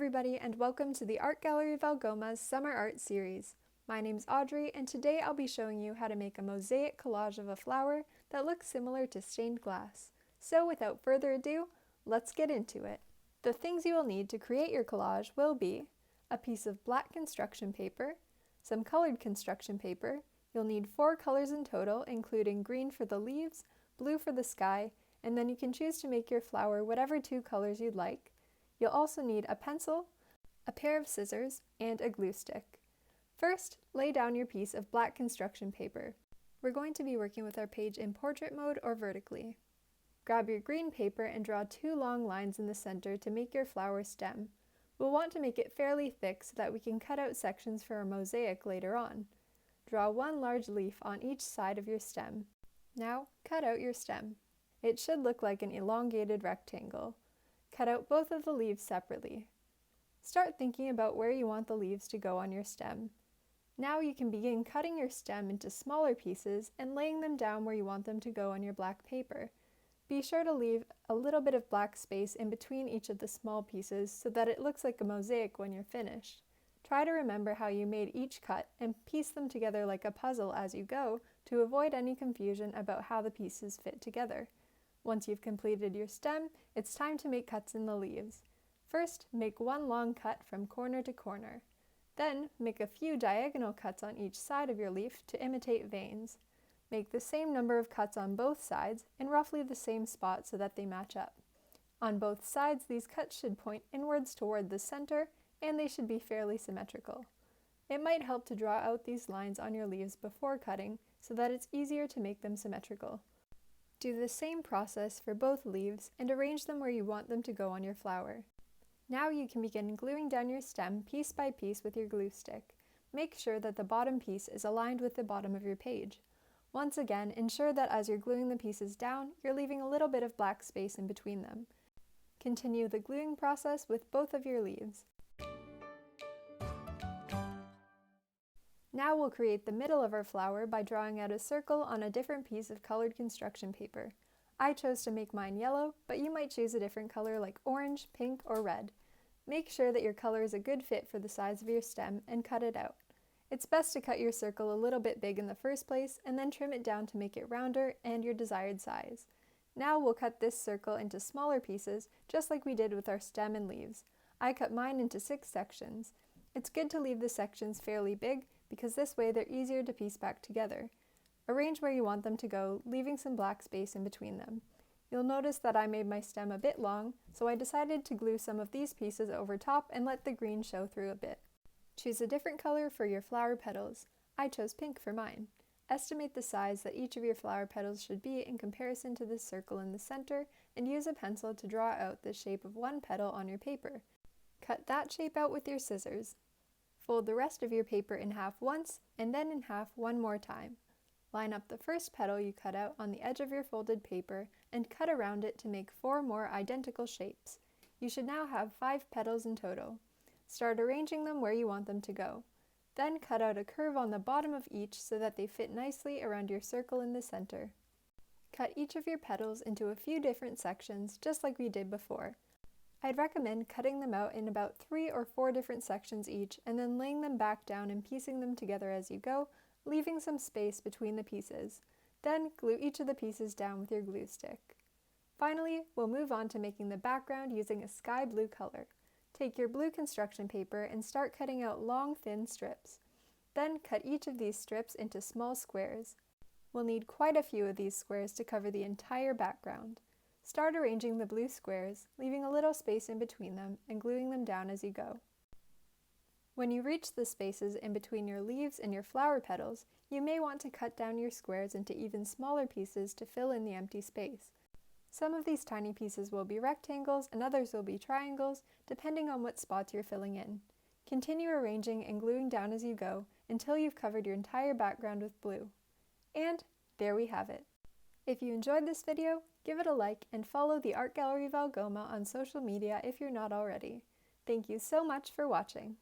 everybody, and welcome to the Art Gallery of Algoma's Summer Art Series. My name's Audrey, and today I'll be showing you how to make a mosaic collage of a flower that looks similar to stained glass. So without further ado, let's get into it. The things you will need to create your collage will be a piece of black construction paper, some colored construction paper. You'll need 4 colors in total, including green for the leaves, blue for the sky, and then you can choose to make your flower whatever 2 colors you'd like. You'll also need a pencil, a pair of scissors, and a glue stick. First, lay down your piece of black construction paper. We're going to be working with our page in portrait mode or vertically. Grab your green paper and draw 2 long lines in the center to make your flower stem. We'll want to make it fairly thick so that we can cut out sections for our mosaic later on. Draw 1 large leaf on each side of your stem. Now, cut out your stem. It should look like an elongated rectangle. Cut out both of the leaves separately. Start thinking about where you want the leaves to go on your stem. Now you can begin cutting your stem into smaller pieces and laying them down where you want them to go on your black paper. Be sure to leave a little bit of black space in between each of the small pieces so that it looks like a mosaic when you're finished. Try to remember how you made each cut and piece them together like a puzzle as you go to avoid any confusion about how the pieces fit together. Once you've completed your stem, it's time to make cuts in the leaves. First, make 1 long cut from corner to corner. Then, make a few diagonal cuts on each side of your leaf to imitate veins. Make the same number of cuts on both sides in roughly the same spot so that they match up. On both sides, these cuts should point inwards toward the center, and they should be fairly symmetrical. It might help to draw out these lines on your leaves before cutting so that it's easier to make them symmetrical. Do the same process for both leaves and arrange them where you want them to go on your flower. Now you can begin gluing down your stem piece by piece with your glue stick. Make sure that the bottom piece is aligned with the bottom of your page. Once again, ensure that as you're gluing the pieces down, you're leaving a little bit of black space in between them. Continue the gluing process with both of your leaves. Now we'll create the middle of our flower by drawing out a circle on a different piece of colored construction paper. I chose to make mine yellow, but you might choose a different color like orange, pink, or red. Make sure that your color is a good fit for the size of your stem and cut it out. It's best to cut your circle a little bit big in the first place and then trim it down to make it rounder and your desired size. Now we'll cut this circle into smaller pieces just like we did with our stem and leaves. I cut mine into 6 sections. It's good to leave the sections fairly big because this way they're easier to piece back together. Arrange where you want them to go, leaving some black space in between them. You'll notice that I made my stem a bit long, so I decided to glue some of these pieces over top and let the green show through a bit. Choose a different color for your flower petals. I chose pink for mine. Estimate the size that each of your flower petals should be in comparison to the circle in the center, and use a pencil to draw out the shape of 1 petal on your paper. Cut that shape out with your scissors. Fold the rest of your paper in half once, and then in half 1 more time. Line up the first petal you cut out on the edge of your folded paper and cut around it to make 4 more identical shapes. You should now have 5 petals in total. Start arranging them where you want them to go. Then cut out a curve on the bottom of each so that they fit nicely around your circle in the center. Cut each of your petals into a few different sections just like we did before. I'd recommend cutting them out in about 3 or 4 different sections each and then laying them back down and piecing them together as you go, leaving some space between the pieces. Then glue each of the pieces down with your glue stick. Finally, we'll move on to making the background using a sky blue color. Take your blue construction paper and start cutting out long, thin strips. Then cut each of these strips into small squares. We'll need quite a few of these squares to cover the entire background. Start arranging the blue squares, leaving a little space in between them and gluing them down as you go. When you reach the spaces in between your leaves and your flower petals, you may want to cut down your squares into even smaller pieces to fill in the empty space. Some of these tiny pieces will be rectangles and others will be triangles, depending on what spots you're filling in. Continue arranging and gluing down as you go until you've covered your entire background with blue. And there we have it. If you enjoyed this video, give it a like and follow the Art Gallery of Algoma on social media if you're not already. Thank you so much for watching.